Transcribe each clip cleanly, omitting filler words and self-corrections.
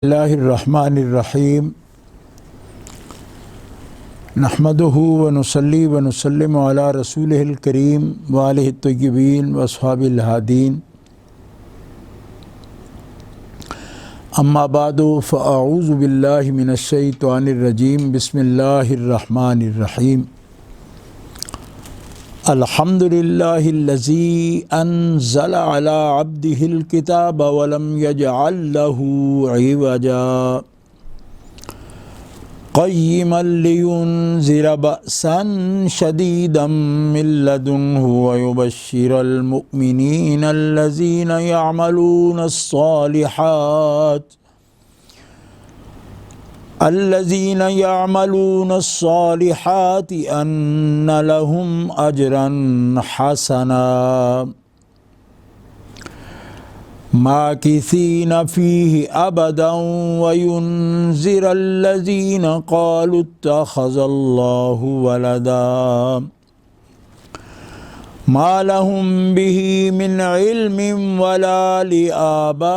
اللہ الرحمن الرحیم نحمدہ ونصلی ونسلم علی رسولہ الکریم وآلہ الطیبین واصحابہ الہادین اما بعد فاعوذ باللہ من الشیطان الرجیم بسم اللہ الرحمن الرحیم الحمد للہ الذی انزل علی عبدہ الکتاب ولم یجعل لہ عوجا قیما لینذر بأسا شدیدا من لدنہ ویبشر المؤمنین الذین یعملون الصالحات ان لهم اجرا حسنا ماکثین فیہ ابدا وینذر الذین قالوا اتخذ اللہ ولدا ما لهم به من علم ولا لآبائهم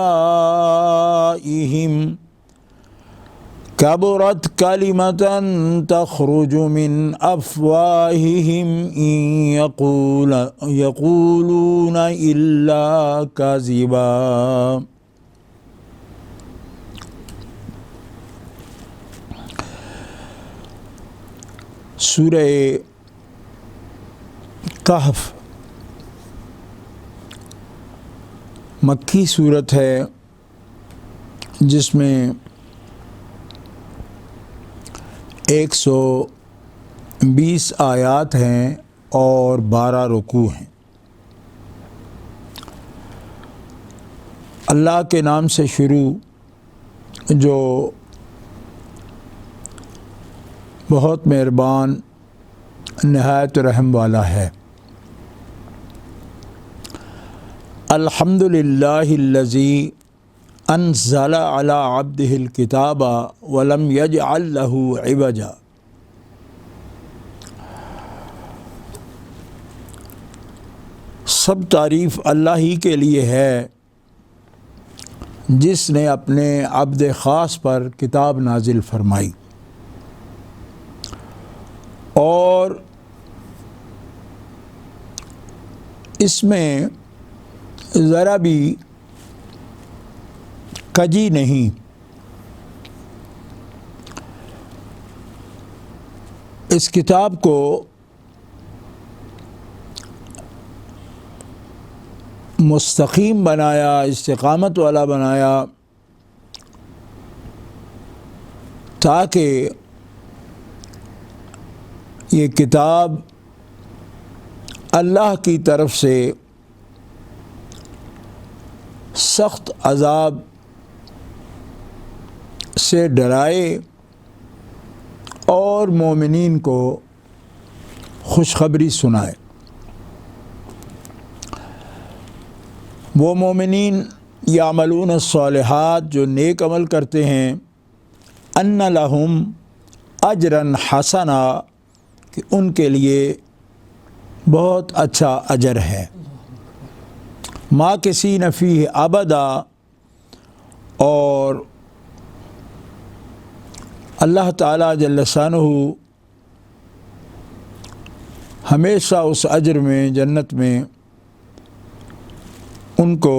کبرت کلمۃ تخرج من افواہہم ان یقولون الا کذبا۔ سورہ کہف مکی سورت ہے جس میں 120 آیات ہیں اور 12 رکوع ہیں۔ اللہ کے نام سے شروع جو بہت مہربان نہایت رحم والا ہے۔ الحمد للہ الذی انزل علی عبدہ الکتاب ولم یجعل لہ عوجا۔ سب تعریف اللہ ہی کے لیے ہے جس نے اپنے عبد خاص پر کتاب نازل فرمائی اور اس میں ذرا بھی کجی نہیں۔ اس کتاب کو مستقیم بنایا، استقامت والا بنایا تاکہ یہ کتاب اللہ کی طرف سے سخت عذاب سے ڈرائے اور مومنین کو خوشخبری سنائے۔ وہ مومنین یعملون الصالحات جو نیک عمل کرتے ہیں، ان لہم اجرا حسنا کہ ان کے لیے بہت اچھا اجر ہے۔ ماکثین فیہ ابدا، اور اللہ تعالیٰ جل شانہ ہمیشہ اس اجر میں، جنت میں ان کو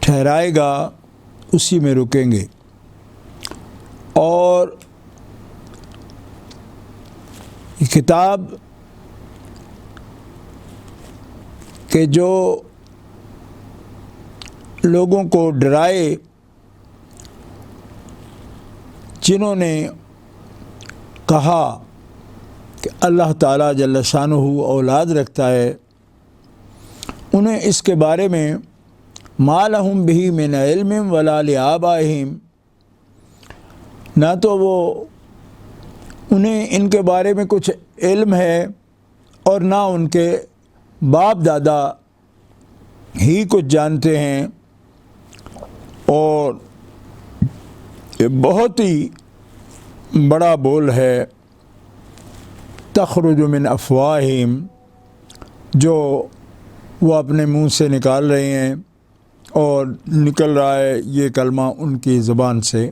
ٹھہرائے گا، اسی میں رکیں گے۔ اور یہ کتاب کہ جو لوگوں کو ڈرائے، جنہوں نے کہا کہ اللہ تعالیٰ جل شانہ اولاد رکھتا ہے، انہیں اس کے بارے میں ما لہم بہ من علم ولا لآبائہم، نہ تو انہیں ان کے بارے میں کچھ علم ہے اور نہ ان کے باپ دادا ہی کچھ جانتے ہیں۔ اور یہ بہت ہی بڑا بول ہے، تخرج من افواہہم، جو وہ اپنے منہ سے نکال رہے ہیں اور نکل رہا ہے یہ کلمہ ان کی زبان سے،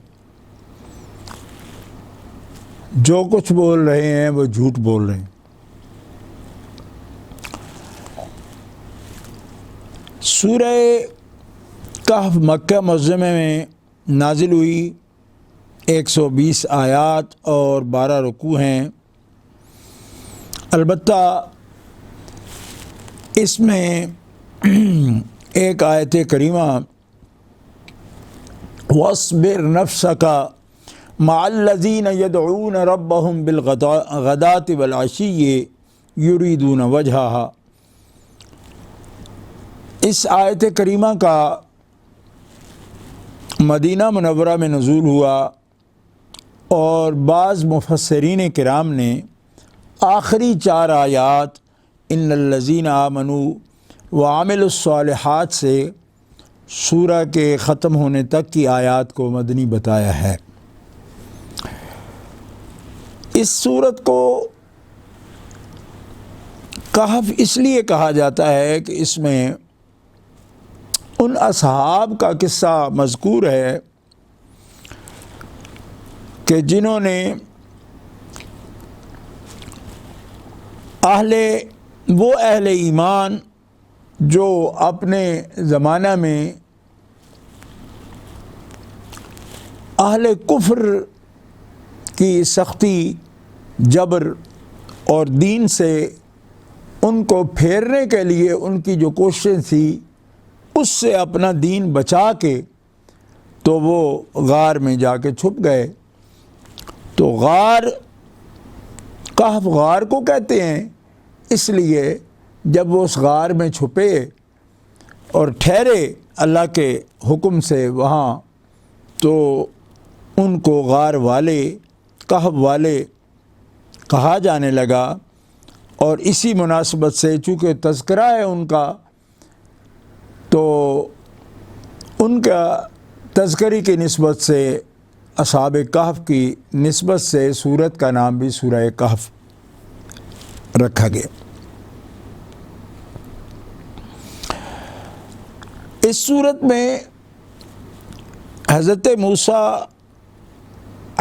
جو کچھ بول رہے ہیں وہ جھوٹ بول رہے ہیں۔ سورہ کہف مکہ معظمہ میں نازل ہوئی، 120 آیات اور 12 رکوع ہیں۔ البتہ اس میں ایک آیت کریمہ وَاصْبِرْ نَفْسَكَ مَعَ الَّذِينَ يَدْعُونَ رَبَّهُمْ بِالْغَدَاةِ وَالْعَشِيِّ يُرِيدُونَ وَجْهَهَا، اس آیت کریمہ کا مدینہ منورہ میں نزول ہوا، اور بعض مفسرین کرام نے آخری 4 آیات ان الذین آمنوا وعملوا الصالحات سے سورہ کے ختم ہونے تک کی آیات کو مدنی بتایا ہے۔ اس سورت کو کہف اس لیے کہا جاتا ہے کہ اس میں ان اصحاب کا قصہ مذکور ہے کہ جنہوں نے اہل ایمان جو اپنے زمانہ میں اہل کفر کی سختی، جبر اور دین سے ان کو پھیرنے کے لیے ان کی جو کوشش تھی، اس سے اپنا دین بچا کے تو وہ غار میں جا کے چھپ گئے۔ تو غار، کہف غار کو کہتے ہیں اس لیے جب وہ اس غار میں چھپے اور ٹھہرے اللہ کے حکم سے وہاں، تو ان کو غار والے، کہف والے کہا جانے لگا۔ اور اسی مناسبت سے چونکہ تذکرہ ہے ان کا، تو ان کا تذکری کی نسبت سے، اصحاب کہف کی نسبت سے سورت کا نام بھی سورہ کہف رکھا گیا۔ اس سورت میں حضرت موسیٰ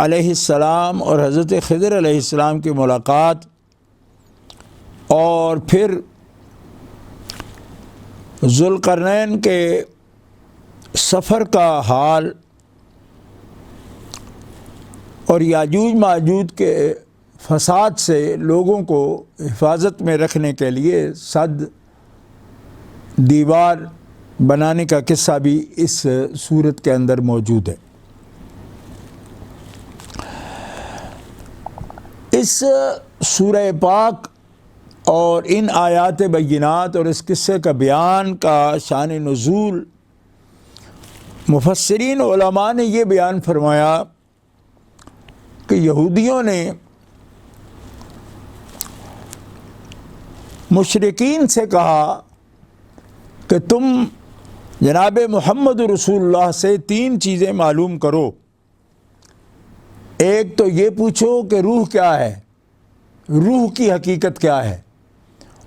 علیہ السلام اور حضرت خضر علیہ السلام کی ملاقات، اور پھر ذوالقرنین کے سفر کا حال، اور یاجوج ماجوج کے فساد سے لوگوں کو حفاظت میں رکھنے کے لیے سد، دیوار بنانے کا قصہ بھی اس سورت کے اندر موجود ہے۔ اس سورہ پاک اور ان آیات بینات اور اس قصے کا بیان کا شان نزول، مفسرین علماء نے یہ بیان فرمایا کہ یہودیوں نے مشرکین سے کہا کہ تم جناب محمد رسول اللہ سے 3 چیزیں معلوم کرو۔ ایک تو یہ پوچھو کہ روح کیا ہے، روح کی حقیقت کیا ہے،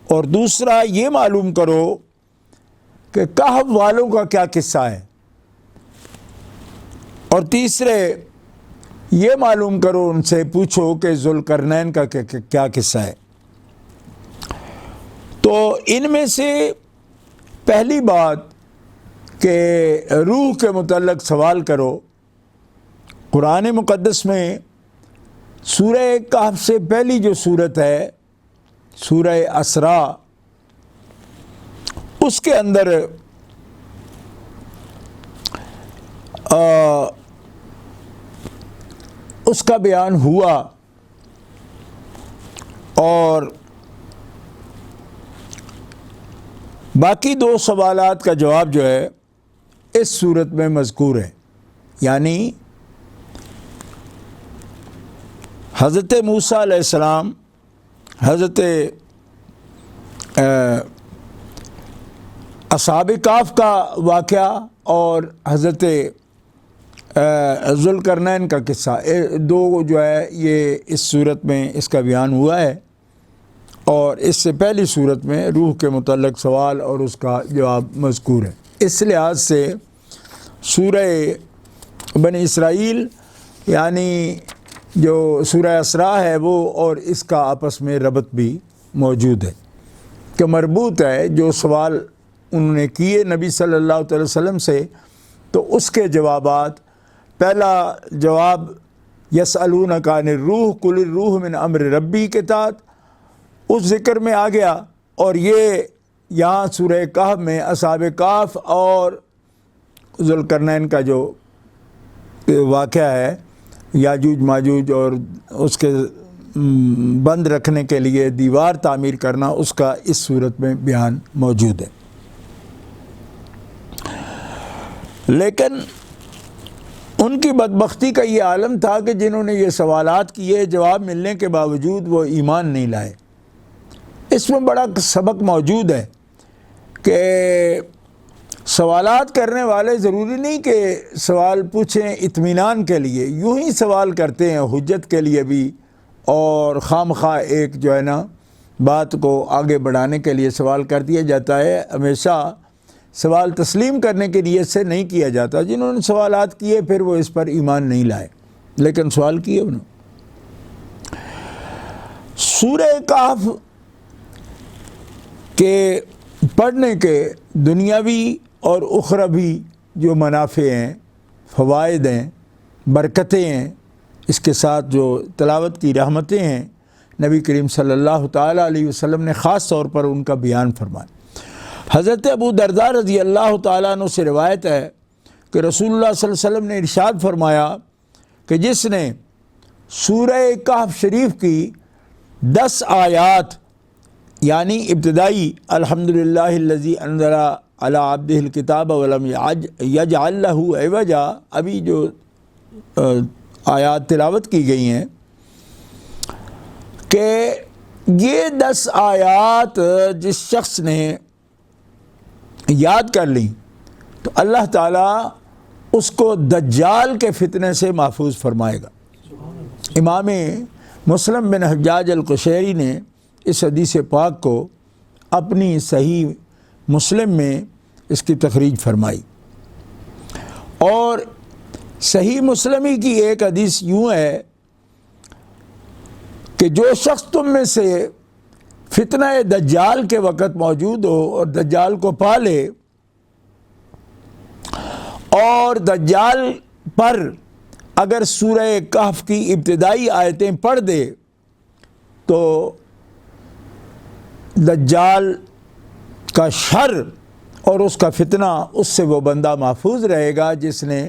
اور دوسرا یہ معلوم کرو کہ کہف والوں کا کیا قصہ ہے، اور تیسرے یہ معلوم کرو، ان سے پوچھو کہ ذوالقرنین کا کیا قصہ ہے۔ تو ان میں سے پہلی بات کہ روح کے متعلق سوال کرو، قرآن مقدس میں سورہ کہف سے پہلی جو صورت ہے سورہ اسراء، اس کے اندر اس کا بیان ہوا، اور باقی 2 سوالات کا جواب جو ہے اس صورت میں مذکور ہے۔ یعنی حضرت موسیٰ علیہ السلام، حضرت اصحاب کہف کا واقعہ اور حضرت ذوالقرنین کا قصہ، 2 جو ہے یہ اس صورت میں اس کا بیان ہوا ہے، اور اس سے پہلی صورت میں روح کے متعلق سوال اور اس کا جواب مذکور ہے۔ اس لحاظ سے سورہ بنی اسرائیل یعنی جو سورہ اسراء ہے وہ اور اس کا آپس میں ربط بھی موجود ہے کہ مربوط ہے. جو سوال انہوں نے کیے نبی صلی اللہ علیہ وسلم سے تو اس کے جوابات، پہلا جواب یسألونک عن الروح قل الروح من امر ربی کے تحت اس ذکر میں آ گیا، اور یہ یہاں سورہ کہف میں اصحاب کہف اور ذوالقرنین کا جو واقعہ ہے، یاجوج ماجوج اور اس کے بند رکھنے کے لیے دیوار تعمیر کرنا، اس کا اس صورت میں بیان موجود ہے. لیکن ان کی بدبختی کا یہ عالم تھا کہ جنہوں نے یہ سوالات کیے، جواب ملنے کے باوجود وہ ایمان نہیں لائے. اس میں بڑا سبق موجود ہے کہ سوالات کرنے والے ضروری نہیں کہ سوال پوچھیں اطمینان کے لیے، یوں ہی سوال کرتے ہیں حجت کے لیے بھی، اور خام خواہ ایک جو ہے نا بات کو آگے بڑھانے کے لیے سوال کر دیا جاتا ہے. ہمیشہ سوال تسلیم کرنے کے لیے سے نہیں کیا جاتا. جنہوں نے سوالات کیے پھر وہ اس پر ایمان نہیں لائے، لیکن سوال کیے انہوں نے. سورہ کہف کے پڑھنے کے دنیاوی اور اخروی جو منافع ہیں، فوائد ہیں، برکتیں ہیں، اس کے ساتھ جو تلاوت کی رحمتیں ہیں، نبی کریم صلی اللہ تعالیٰ علیہ وسلم نے خاص طور پر ان کا بیان فرمایا. حضرت ابو درداء رضی اللہ تعالیٰ عنہ سے روایت ہے کہ رسول اللہ صلی اللہ علیہ وسلم نے ارشاد فرمایا کہ جس نے سورہ کہف شریف کی 10 آیات یعنی ابتدائی الحمدللہ الذی انزل علی عبدہ الکتاب ولم یجعل لہ عوجا، ابھی جو آیات تلاوت کی گئی ہیں، کہ یہ 10 آیات جس شخص نے یاد کر لیں تو اللہ تعالیٰ اس کو دجال کے فتنے سے محفوظ فرمائے گا. امام مسلم بن حجاج القشیری نے اس حدیث پاک کو اپنی صحیح مسلم میں اس کی تخریج فرمائی. اور صحیح مسلم ہی کی ایک حدیث یوں ہے کہ جو شخص تم میں سے فتنہ دجال کے وقت موجود ہو اور دجال کو پا لے اور دجال پر اگر سورہ کہف کی ابتدائی آیتیں پڑھ دے تو دجال کا شر اور اس کا فتنہ اس سے وہ بندہ محفوظ رہے گا جس نے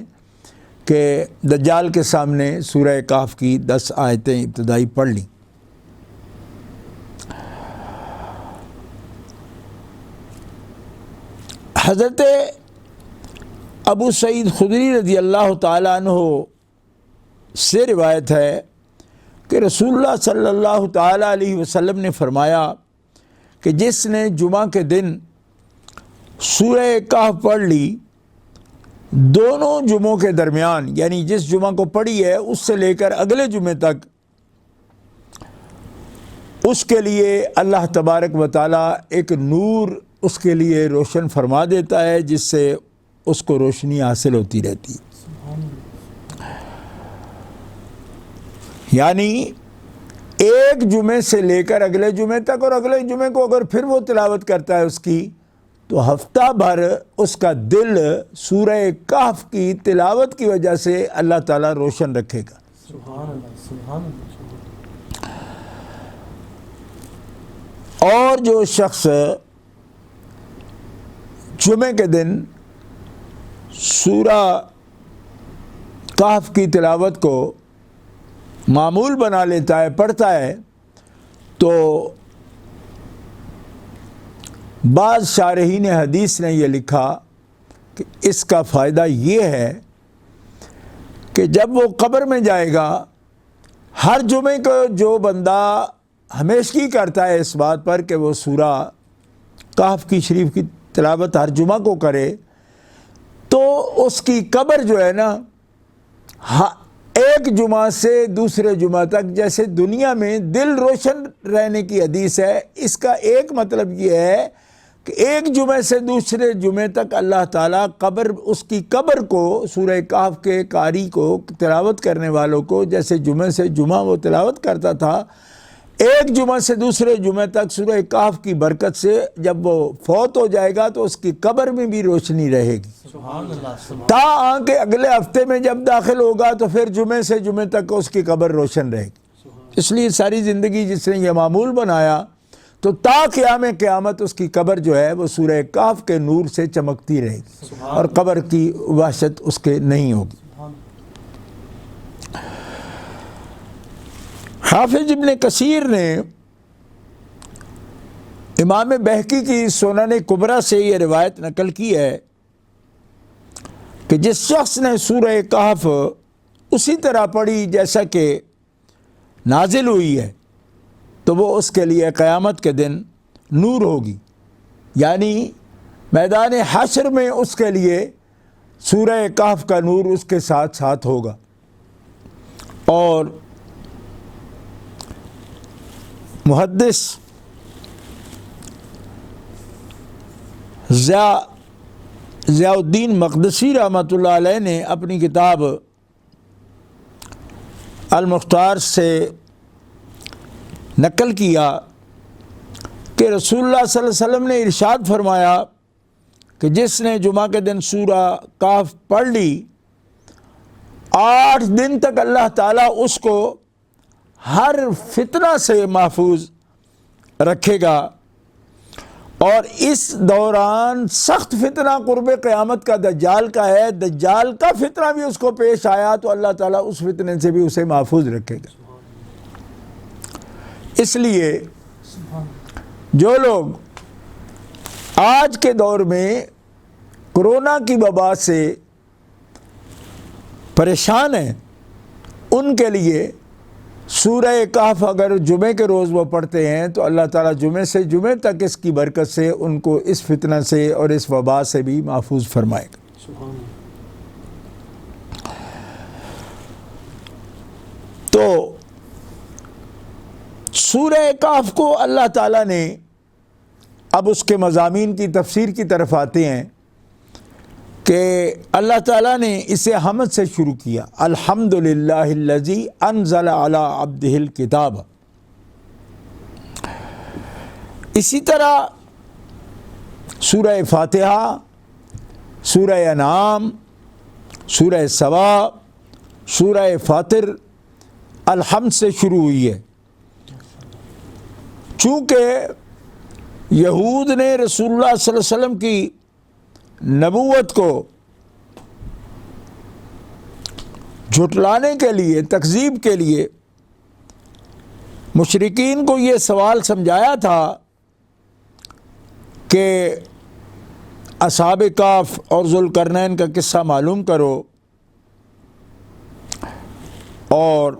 کہ دجال کے سامنے سورہ کہف کی 10 آیتیں ابتدائی پڑھ لیں. حضرت ابو سعید خدری رضی اللہ تعالیٰ عنہ سے روایت ہے کہ رسول اللہ صلی اللہ تعالیٰ علیہ وسلم نے فرمایا کہ جس نے جمعہ کے دن سورہ کہف پڑھ لی، دونوں جمعوں کے درمیان یعنی جس جمعہ کو پڑھی ہے اس سے لے کر اگلے جمعے تک اس کے لیے اللہ تبارک و تعالیٰ ایک نور اس کے لیے روشن فرما دیتا ہے جس سے اس کو روشنی حاصل ہوتی رہتی ہے. یعنی ایک جمعے سے لے کر اگلے جمعے تک، اور اگلے جمعے کو اگر پھر وہ تلاوت کرتا ہے اس کی، تو ہفتہ بھر اس کا دل سورہ کہف کی تلاوت کی وجہ سے اللہ تعالیٰ روشن رکھے گا. سبحان اللہ، سبحان اللہ. اور جو شخص جمعے کے دن سورہ کہف کی تلاوت کو معمول بنا لیتا ہے، پڑھتا ہے، تو بعض شارحین حدیث نے یہ لکھا کہ اس کا فائدہ یہ ہے کہ جب وہ قبر میں جائے گا، ہر جمعے کو جو بندہ ہمیشگی کرتا ہے اس بات پر کہ وہ سورہ کہف کی شریف کی تلاوت ہر جمعہ کو کرے، تو اس کی قبر جو ہے نا ایک جمعہ سے دوسرے جمعہ تک، جیسے دنیا میں دل روشن رہنے کی حدیث ہے، اس کا ایک مطلب یہ ہے کہ ایک جمعے سے دوسرے جمعے تک اللہ تعالیٰ اس کی قبر کو سورہ کہف کے قاری کو تلاوت کرنے والوں کو جیسے جمعے سے جمعہ وہ تلاوت کرتا تھا، ایک جمعہ سے دوسرے جمعے تک سورہ کہف کی برکت سے جب وہ فوت ہو جائے گا تو اس کی قبر میں بھی روشنی رہے گی، سبحان اللہ سبحان تا آ کے اگلے ہفتے میں جب داخل ہوگا تو پھر جمعے سے جمعے تک اس کی قبر روشن رہے گی۔ اس لیے ساری زندگی جس نے یہ معمول بنایا تو تا قیام قیامت اس کی قبر جو ہے وہ سورہ کہف کے نور سے چمکتی رہے گی اور قبر کی وحشت اس کے نہیں ہوگی۔ حافظ ابن کثیر نے امام بہقی کی سنن کبریٰ سے یہ روایت نقل کی ہے کہ جس شخص نے سورہ کہف اسی طرح پڑھی جیسا کہ نازل ہوئی ہے تو وہ اس کے لیے قیامت کے دن نور ہوگی، یعنی میدان حشر میں اس کے لیے سورہ کہف کا نور اس کے ساتھ ساتھ ہوگا۔ اور محدث ضیاء الدین مقدسی رحمۃ اللہ علیہ نے اپنی کتاب المختار سے نقل کیا کہ رسول اللہ صلی اللہ علیہ وسلم نے ارشاد فرمایا کہ جس نے جمعہ کے دن سورہ کہف پڑھ لی 8 دن تک اللہ تعالیٰ اس کو ہر فتنہ سے محفوظ رکھے گا، اور اس دوران سخت فتنہ قرب قیامت کا دجال کا ہے، دجال کا فتنہ بھی اس کو پیش آیا تو اللہ تعالیٰ اس فتنے سے بھی اسے محفوظ رکھے گا۔ اس لیے جو لوگ آج کے دور میں کرونا کی وبا سے پریشان ہیں ان کے لیے سورہ کہف اگر جمعے کے روز وہ پڑھتے ہیں تو اللہ تعالیٰ جمعے سے جمعے تک اس کی برکت سے ان کو اس فتنہ سے اور اس وبا سے بھی محفوظ فرمائے گا۔ تو سورہ کہف کو اللہ تعالیٰ نے، اب اس کے مضامین کی تفسیر کی طرف آتے ہیں کہ اللہ تعالیٰ نے اسے حمد سے شروع کیا، الحمدللہ الذی انزل علی عبدہ الکتاب۔ اسی طرح سورہ فاتحہ، سورہ انعام، سورہ سبا، سورہ فاطر الحمد سے شروع ہوئی ہے، چونکہ یہود نے رسول اللہ صلی اللہ علیہ وسلم کی نبوت کو جھٹلانے کے لیے، تکذیب کے لیے مشرکین کو یہ سوال سمجھایا تھا کہ اصحاب کہف اور ذوالقرنین کا قصہ معلوم کرو، اور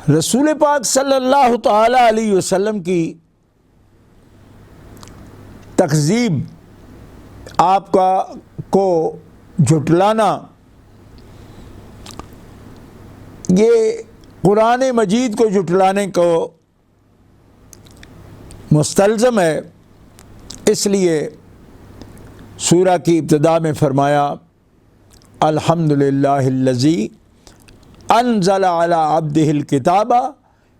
رسول پاک صلی اللہ تعالی علیہ وسلم کی تکذیب، آپ کو جھٹلانا، یہ قرآن مجید کو جھٹلانے کو مستلزم ہے۔ اس لیے سورہ کی ابتدا میں فرمایا الحمدللہ الذی انزل علی عبدہ الکتاب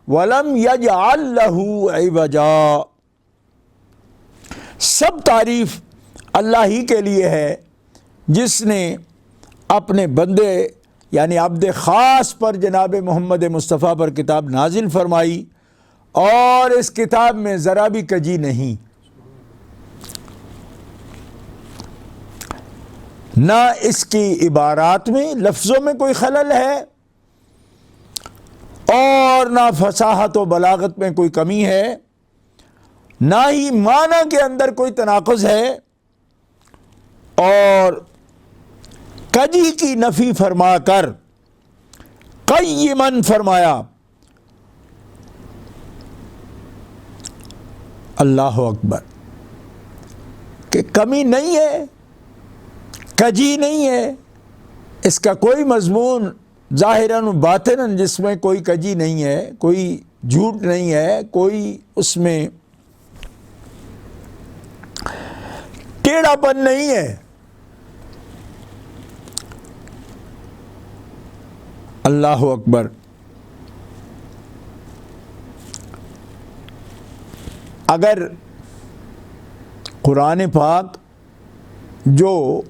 ولم یجعل لہ عوجا۔ سب تعریف اللہ ہی کے لیے ہے جس نے اپنے بندے یعنی عبد خاص پر جناب محمد مصطفیٰ پر کتاب نازل فرمائی، اور اس کتاب میں ذرا بھی کجی نہیں، نہ اس کی عبارات میں لفظوں میں کوئی خلل ہے اور نہ فصاحت و بلاغت میں کوئی کمی ہے، نہ ہی معنی کے اندر کوئی تناقض ہے، اور کجی کی نفی فرما کر قیمن فرمایا۔ اللہ اکبر، کہ کمی نہیں ہے، کجی نہیں ہے، اس کا کوئی مضمون ظاہراً و باطناً جس میں کوئی کجی نہیں ہے، کوئی جھوٹ نہیں ہے، کوئی اس میں ٹیڑھا پن نہیں ہے۔ اللہ اکبر۔ اگر قرآن پاک جو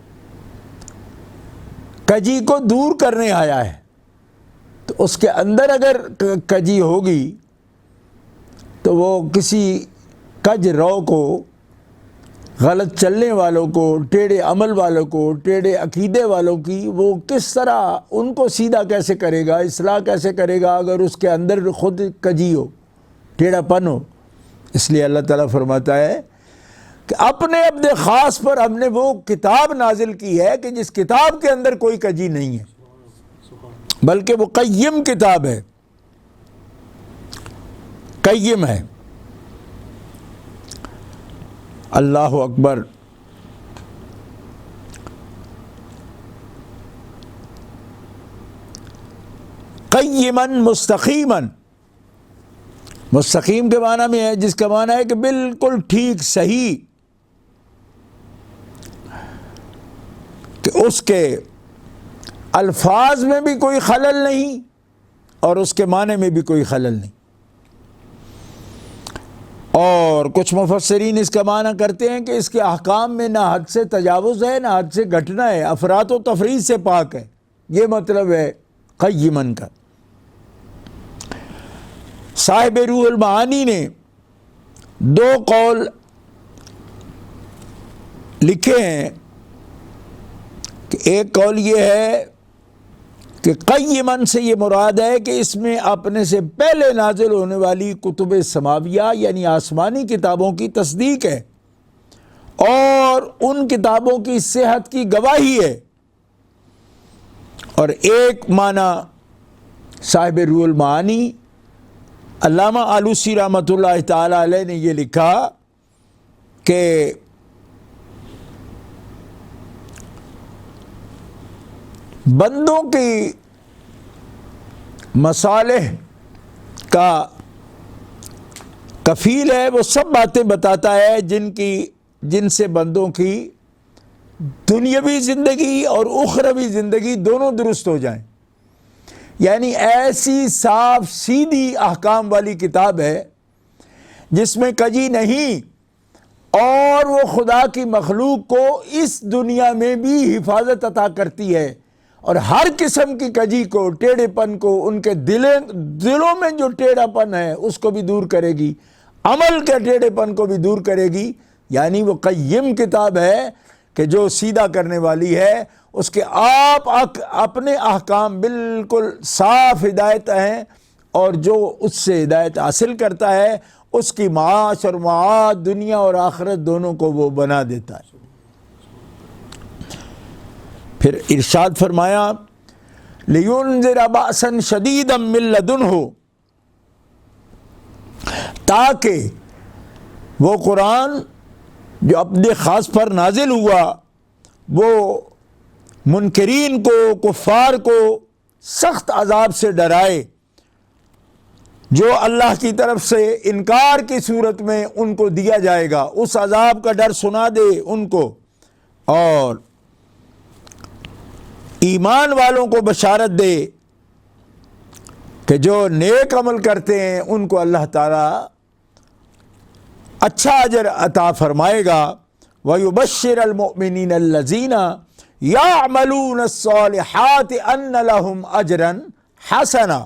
کجی کو دور کرنے آیا ہے تو اس کے اندر اگر کجی ہوگی تو وہ کسی کج رو کو، غلط چلنے والوں کو، ٹیڑھے عمل والوں کو، ٹیڑھے عقیدے والوں کی وہ کس طرح ان کو سیدھا کیسے کرے گا، اصلاح کیسے کرے گا اگر اس کے اندر خود کجی ہو، ٹیڑھا پن ہو۔ اس لیے اللہ تعالیٰ فرماتا ہے کہ اپنے عبد خاص پر ہم نے وہ کتاب نازل کی ہے کہ جس کتاب کے اندر کوئی کجی نہیں ہے، بلکہ وہ قیم کتاب ہے، قیم ہے۔ اللہ اکبر۔ قیماً مستقیماً، مستقیم کے معنی میں ہے جس کا معنی ہے کہ بالکل ٹھیک صحیح، کہ اس کے الفاظ میں بھی کوئی خلل نہیں اور اس کے معنی میں بھی کوئی خلل نہیں۔ اور کچھ مفسرین اس کا معنی کرتے ہیں کہ اس کے احکام میں نہ حد سے تجاوز ہے، نہ حد سے گھٹنا ہے، افراط و تفریط سے پاک ہے، یہ مطلب ہے قیماً کا۔ صاحب روح المعانی نے دو قول لکھے ہیں کہ ایک قول یہ ہے کہ قیماً سے یہ مراد ہے کہ اس میں اپنے سے پہلے نازل ہونے والی کتب سماویہ یعنی آسمانی کتابوں کی تصدیق ہے اور ان کتابوں کی صحت کی گواہی ہے۔ اور ایک معنی صاحب روح المعانی علامہ آلوسی رحمۃ اللہ تعالی علیہ نے یہ لکھا کہ بندوں کی مصالح کا کفیل ہے، وہ سب باتیں بتاتا ہے جن سے بندوں کی دنیاوی زندگی اور اخروی زندگی دونوں درست ہو جائیں۔ یعنی ایسی صاف سیدھی احکام والی کتاب ہے جس میں کجی نہیں، اور وہ خدا کی مخلوق کو اس دنیا میں بھی حفاظت عطا کرتی ہے اور ہر قسم کی کجی کو، ٹیڑھے پن کو، ان کے دلوں میں جو ٹیڑھا پن ہے اس کو بھی دور کرے گی، عمل کے ٹیڑھے پن کو بھی دور کرے گی۔ یعنی وہ قیم کتاب ہے کہ جو سیدھا کرنے والی ہے، اس کے آپ اپنے احکام بالکل صاف ہدایت ہیں، اور جو اس سے ہدایت حاصل کرتا ہے اس کی معاش اور معاد دنیا اور آخرت دونوں کو وہ بنا دیتا ہے۔ پھر ارشاد فرمایا لِيُنذِرَ بَأْسًا شَدِيدًا مِّن لَّدُنْهُ، تاکہ وہ قرآن جو اپنے خاص پر نازل ہوا وہ منکرین کو، کفار کو سخت عذاب سے ڈرائے، جو اللہ کی طرف سے انکار کی صورت میں ان کو دیا جائے گا، اس عذاب کا ڈر سنا دے ان کو، اور ایمان والوں کو بشارت دے کہ جو نیک عمل کرتے ہیں ان کو اللہ تعالیٰ اچھا اجر عطا فرمائے گا۔ وَيُبَشِّرَ الْمُؤْمِنِينَ الَّذِينَ يَعْمَلُونَ الصَّالِحَاتِ أَنَّ لَهُمْ أَجْرًا حَسَنًا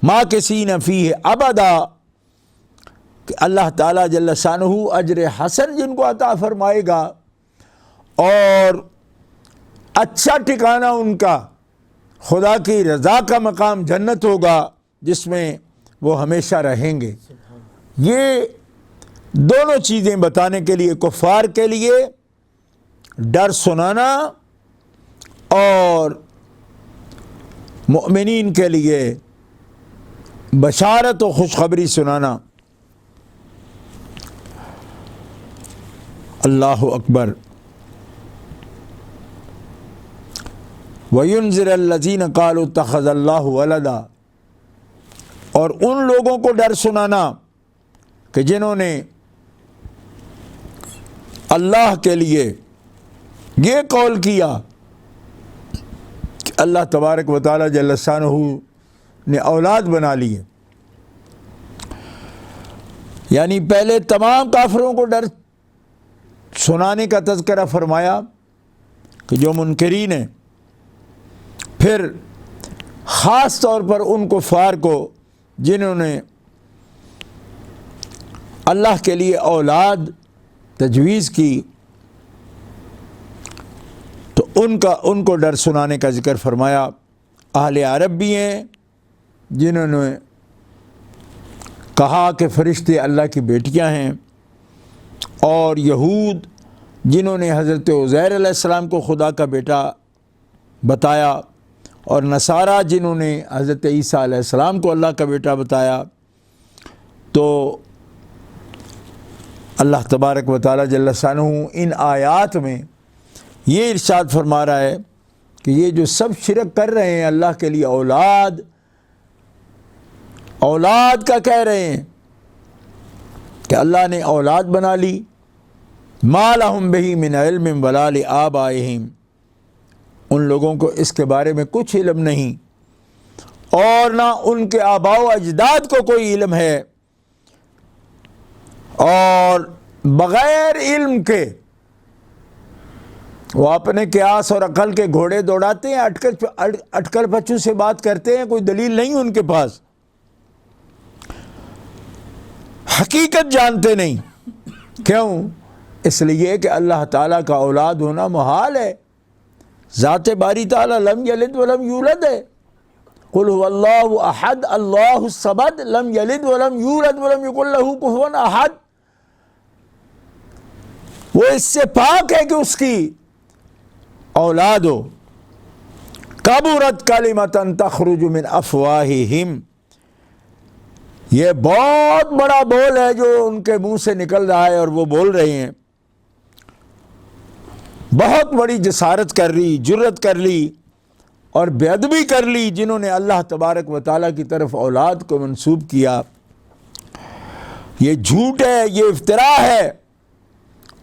مَاكِثِينَ فِيهِ أَبَدًا، کہ اللہ تعالیٰ جل شانہ اجر حسن جن کو عطا فرمائے گا اور اچھا ٹھکانہ ان کا خدا کی رضا کا مقام جنت ہوگا جس میں وہ ہمیشہ رہیں گے۔ یہ دونوں چیزیں بتانے کے لیے کفار کے لیے ڈر سنانا اور مؤمنین کے لیے بشارت و خوشخبری سنانا۔ اللہ اکبر۔ وَيُنذِرَ الَّذِينَ قَالُوا اتَّخَذَ اللَّهُ وَلَدًا، اور ان لوگوں کو ڈر سنانا کہ جنہوں نے اللہ کے لیے یہ قول کیا کہ اللہ تبارک و تعالی جل شانہ نے اولاد بنا لی ہے. یعنی پہلے تمام کافروں کو ڈر سنانے کا تذکرہ فرمایا کہ جو منکرین ہیں، پھر خاص طور پر ان کفار کو جنہوں نے اللہ کے لیے اولاد تجویز کی، تو ان کو ڈر سنانے کا ذکر فرمایا. اہل عرب بھی ہیں جنہوں نے کہا کہ فرشتے اللہ کی بیٹیاں ہیں، اور یہود جنہوں نے حضرت عزیر علیہ السلام کو خدا کا بیٹا بتایا، اور نصارہ جنہوں نے حضرت عیسیٰ علیہ السلام کو اللہ کا بیٹا بتایا. تو اللہ تبارک و تعالی جل شانہ ان آیات میں یہ ارشاد فرما رہا ہے کہ یہ جو سب شرک کر رہے ہیں، اللہ کے لیے اولاد کا کہہ رہے ہیں کہ اللہ نے اولاد بنا لی، ما لہم بہ من علم ولا لآبائہم، ان لوگوں کو اس کے بارے میں کچھ علم نہیں، اور نہ ان کے آباء و اجداد کو کوئی علم ہے، اور بغیر علم کے وہ اپنے قیاس اور عقل کے گھوڑے دوڑاتے ہیں، اٹکل پچو سے بات کرتے ہیں، کوئی دلیل نہیں ان کے پاس، حقیقت جانتے نہیں. کیوں؟ اس لیے کہ اللہ تعالیٰ کا اولاد ہونا محال ہے. ذات باری تعالیٰ لم یلد ولم یولد ہے. قل هو اللہ احد اللہ الصمد لم یلد ولم یولد ولم یکن لہ کفوا احد. وہ اس سے پاک ہے کہ اس کی اولاد ہو. کبرت کلمۃ تخرج من افواہہم، یہ بہت بڑا بول ہے جو ان کے منہ سے نکل رہا ہے، اور وہ بول رہے ہیں. بہت بڑی جسارت کر لی، جرت کر لی اور بے ادبی کر لی جنہوں نے اللہ تبارک و تعالیٰ کی طرف اولاد کو منسوب کیا. یہ جھوٹ ہے، یہ افتراء ہے،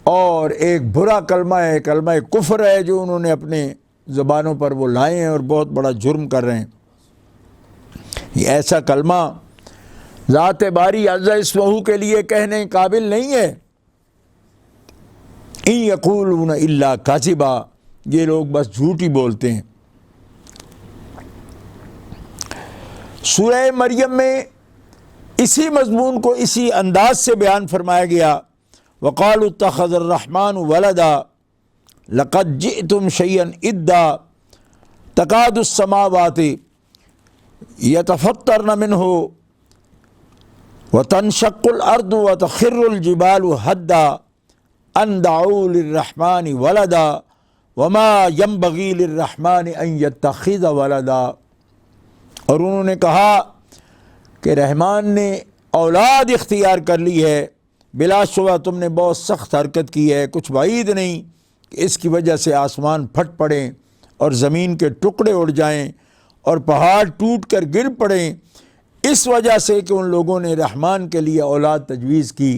اور ایک برا کلمہ ہے، کلمہ کفر ہے جو انہوں نے اپنے زبانوں پر وہ لائے ہیں، اور بہت بڑا جرم کر رہے ہیں. یہ ایسا کلمہ ذات باری عز اسمہ کے لیے کہنے قابل نہیں ہے. ان یقولون الا کذبا، یہ لوگ بس جھوٹ ہی بولتے ہیں. سورہ مریم میں اسی مضمون کو اسی انداز سے بیان فرمایا گیا. وقالوا اتخذ الرحمن ولدا لقد جئتم شيئا ادا تكاد السماوات يتفطرن منه وتنشق الارض وتخر الجبال هدا ان دعوا للرحمن ولدا وما ينبغي للرحمن ان يتخذ ولدا. اور انہوں نے کہا کہ رحمان نے اولاد اختیار کر لی ہے، بلا شبہ تم نے بہت سخت حرکت کی ہے، کچھ بعید نہیں کہ اس کی وجہ سے آسمان پھٹ پڑیں اور زمین کے ٹکڑے اڑ جائیں اور پہاڑ ٹوٹ کر گر پڑیں، اس وجہ سے کہ ان لوگوں نے رحمان کے لیے اولاد تجویز کی،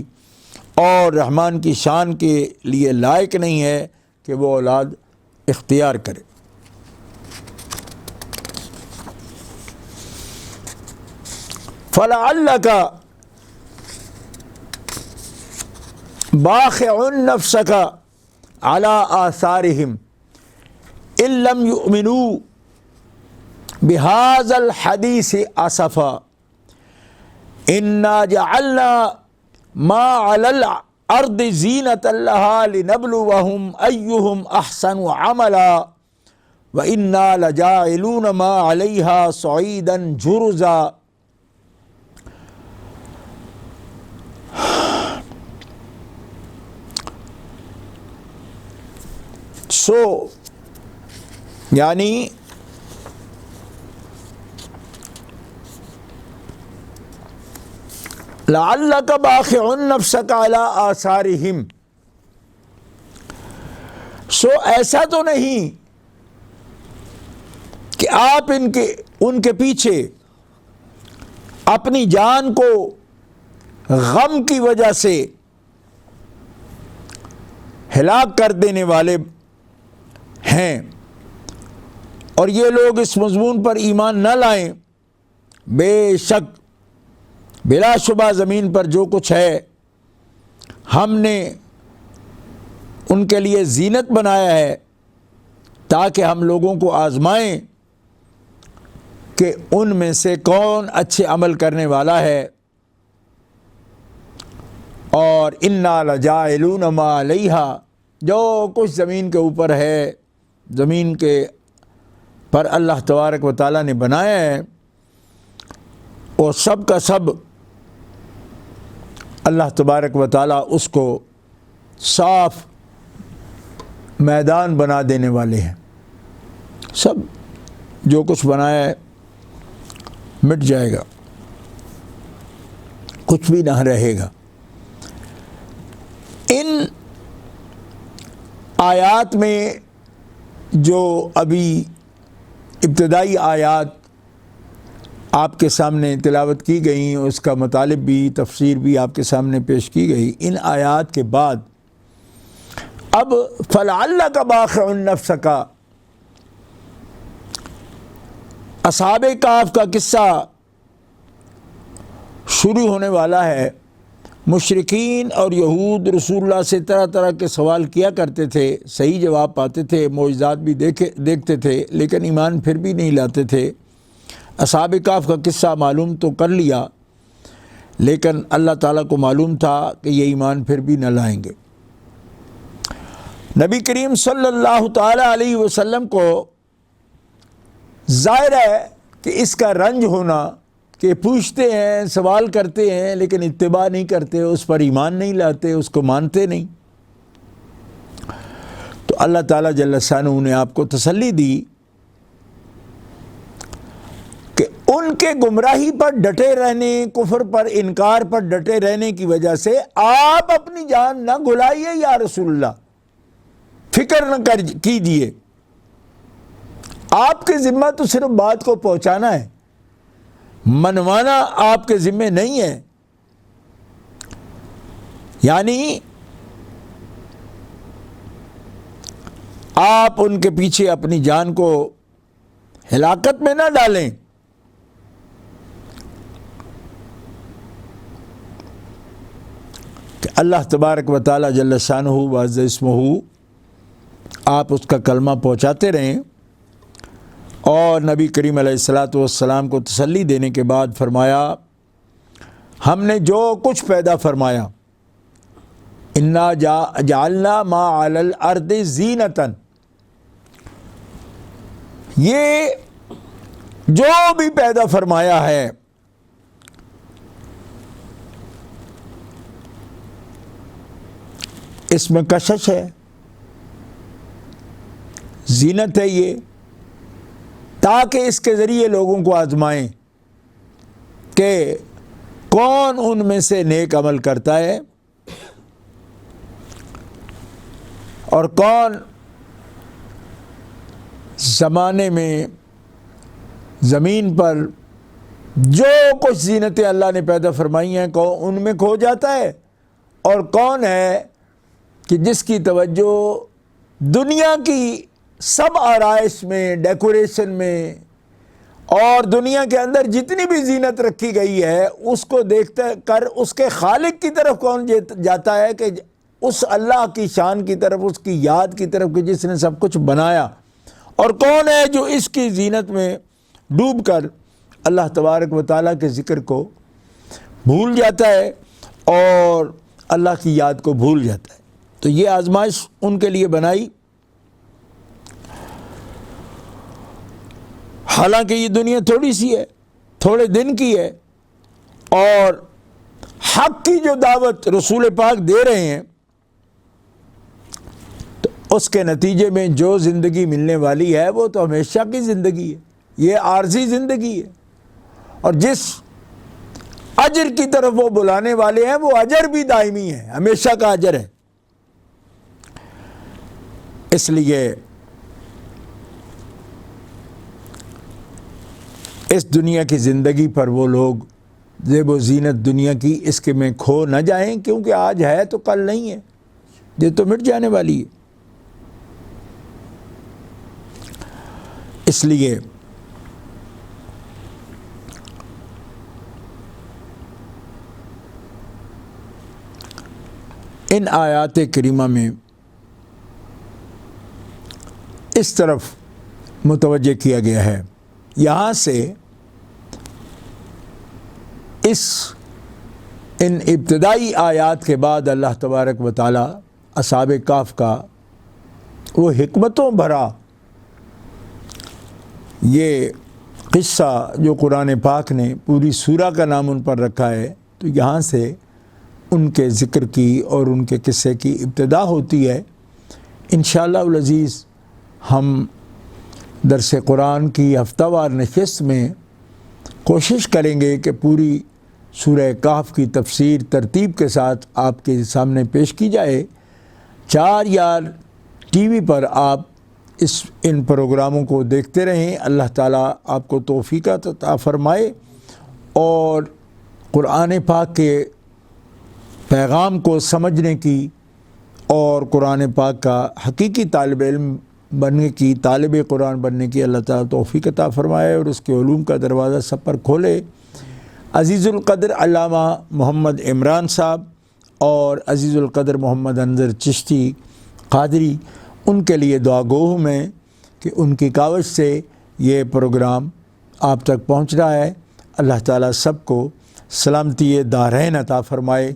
اور رحمان کی شان کے لیے لائق نہیں ہے کہ وہ اولاد اختیار کرے. فَلَعَلَّكَ باخع نفسك على آثارهم إن لم يؤمنوا بهذا الحديث أسفا إنا جعلنا ما على الأرض زينة لها لنبلوهم أيهم أحسن عملا وإنا لجاعلون ما عليها صعيدا جرزا. یعنی لعلک باخع نفسک علی آثارہم، ایسا تو نہیں کہ آپ ان کے پیچھے اپنی جان کو غم کی وجہ سے ہلاک کر دینے والے ہیں، اور یہ لوگ اس مضمون پر ایمان نہ لائیں، بے شک بلا شبہ زمین پر جو کچھ ہے ہم نے ان کے لیے زینت بنایا ہے تاکہ ہم لوگوں کو آزمائیں کہ ان میں سے کون اچھے عمل کرنے والا ہے، اور انا لجاعلون ما علیہا، جو کچھ زمین کے اوپر ہے، زمین کے پر اللہ تبارک و تعالیٰ نے بنایا ہے، وہ سب کا سب اللہ تبارک و تعالیٰ اس کو صاف میدان بنا دینے والے ہیں۔ سب جو کچھ بنایا ہے مٹ جائے گا، کچھ بھی نہ رہے گا۔ ان آیات میں جو ابھی ابتدائی آیات آپ کے سامنے تلاوت کی گئیں، اس کا مطالب بھی، تفسیر بھی آپ کے سامنے پیش کی گئی، ان آیات کے بعد اب فَلَعَلَّكَ بَاخِعٌ نَفْسَكَ، اصحاب کہف کا قصہ شروع ہونے والا ہے۔ مشرکین اور یہود رسول اللہ سے طرح طرح کے سوال کیا کرتے تھے، صحیح جواب پاتے تھے، معجزات بھی دیکھتے تھے، لیکن ایمان پھر بھی نہیں لاتے تھے۔ اصحاب کہف کا قصہ معلوم تو کر لیا، لیکن اللہ تعالیٰ کو معلوم تھا کہ یہ ایمان پھر بھی نہ لائیں گے۔ نبی کریم صلی اللہ تعالیٰ علیہ وسلم کو ظاہر ہے کہ اس کا رنج ہونا کہ پوچھتے ہیں، سوال کرتے ہیں، لیکن اتباع نہیں کرتے، اس پر ایمان نہیں لاتے، اس کو مانتے نہیں۔ تو اللہ تعالیٰ جل شانہ نے آپ کو تسلی دی کہ ان کے گمراہی پر ڈٹے رہنے، کفر پر، انکار پر ڈٹے رہنے کی وجہ سے آپ اپنی جان نہ گھلائیے یا رسول اللہ، فکر نہ کیجیے، آپ کے ذمہ تو صرف بات کو پہنچانا ہے، منوانا آپ کے ذمہ نہیں ہے۔ یعنی آپ ان کے پیچھے اپنی جان کو ہلاکت میں نہ ڈالیں۔ کہ اللہ تبارک و تعالی جل شانہ وعز اسمہ، آپ اس کا کلمہ پہنچاتے رہیں، اور نبی کریم علیہ الصلاۃ والسلام کو تسلی دینے کے بعد فرمایا، ہم نے جو کچھ پیدا فرمایا، انا جعلنا ما علی الارض زینۃ، یہ جو بھی پیدا فرمایا ہے اس میں کشش ہے، زینت ہے یہ، تاکہ اس کے ذریعے لوگوں کو آزمائیں کہ کون ان میں سے نیک عمل کرتا ہے اور کون زمانے میں زمین پر جو کچھ زینتیں اللہ نے پیدا فرمائی ہیں ان میں کھو جاتا ہے، اور کون ہے کہ جس کی توجہ دنیا کی سب آرائش میں، ڈیکوریشن میں، اور دنیا کے اندر جتنی بھی زینت رکھی گئی ہے اس کو دیکھتا کر اس کے خالق کی طرف کون جاتا ہے، کہ اس اللہ کی شان کی طرف، اس کی یاد کی طرف کہ جس نے سب کچھ بنایا، اور کون ہے جو اس کی زینت میں ڈوب کر اللہ تبارک و تعالیٰ کے ذکر کو بھول جاتا ہے اور اللہ کی یاد کو بھول جاتا ہے۔ تو یہ آزمائش ان کے لیے بنائی، حالانکہ یہ دنیا تھوڑی سی ہے، تھوڑے دن کی ہے، اور حق کی جو دعوت رسول پاک دے رہے ہیں تو اس کے نتیجے میں جو زندگی ملنے والی ہے وہ تو ہمیشہ کی زندگی ہے، یہ عارضی زندگی ہے، اور جس اجر کی طرف وہ بلانے والے ہیں وہ اجر بھی دائمی ہے، ہمیشہ کا اجر ہے۔ اس لیے اس دنیا کی زندگی پر وہ لوگ زیب و زینت دنیا کی اس کے میں کھو نہ جائیں، کیونکہ آج ہے تو کل نہیں ہے، یہ تو مٹ جانے والی ہے۔ اس لیے ان آیات کریمہ میں اس طرف متوجہ کیا گیا ہے، یہاں سے ان ابتدائی آیات کے بعد اللہ تبارک و تعالی اصحاب کہف کا وہ حکمتوں بھرا یہ قصہ جو قرآن پاک نے پوری سورہ کا نام ان پر رکھا ہے، تو یہاں سے ان کے ذکر کی اور ان کے قصے کی ابتدا ہوتی ہے۔ انشاءاللہ العزیز ہم درس قرآن کی ہفتہ وار نشست میں کوشش کریں گے کہ پوری سورہ کہف کی تفسیر ترتیب کے ساتھ آپ کے سامنے پیش کی جائے۔ 4 یار ٹی وی پر آپ ان پروگراموں کو دیکھتے رہیں۔ اللہ تعالیٰ آپ کو توفیق عطا فرمائے اور قرآن پاک کے پیغام کو سمجھنے کی اور قرآن پاک کا حقیقی طالب علم بننے کی، طالب قرآن بننے کی اللہ تعالیٰ توفیق عطا فرمائے اور اس کے علوم کا دروازہ سب پر کھولے۔ عزیز القدر علامہ محمد عمران صاحب اور عزیز القدر محمد انظر چشتی قادری، ان کے لیے دعا گو ہوں میں کہ ان کی کاوش سے یہ پروگرام آپ تک پہنچ رہا ہے۔ اللہ تعالیٰ سب کو سلامتی دارین عطا فرمائے۔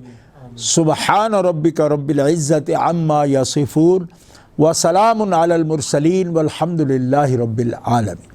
سبحان ربک رب العزت عما یصفون وسلام علی المرسلین والحمد للہ رب العالمین۔